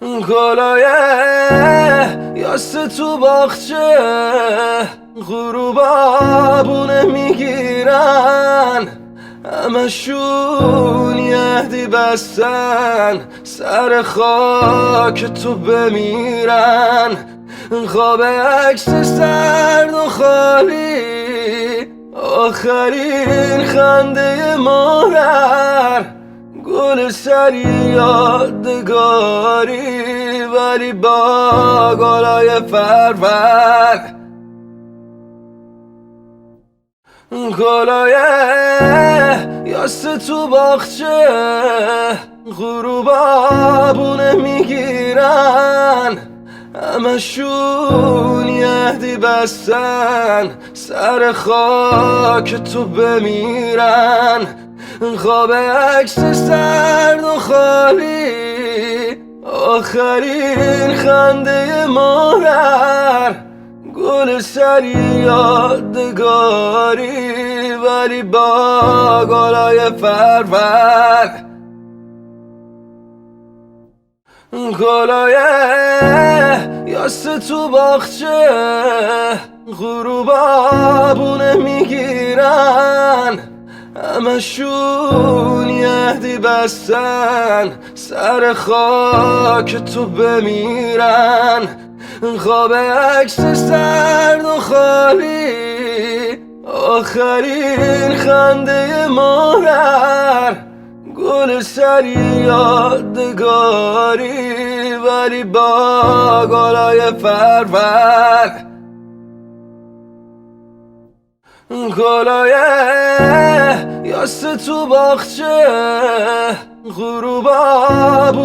گلای یاس تو باغچه غروبا بونه میگیرن، همشون یهدی بستن سر خاک تو بمیرن. خواب عکس سرد و خالی، آخرین خنده مادر، گل سری یادگاری ولی با گلای فرور. گلای یاس تو باغچه غروبا بونه میگیرن، همشون یهدی بستن سر خاک تو بمیرن. خواب عکس سرد و خالی، آخرین خنده مادر، گل سری یادگاری ولی با گلای فرور. گلای یاس تو باغچه غروبا بونه میگیرن، همشون یهدی بستن سر خاک تو بمیرن. خواب عکس سرد و خالی، آخرین خنده مادر، گل سری یادگاری ولی با گلای فرور. گلای یاس تو باغچه غروبا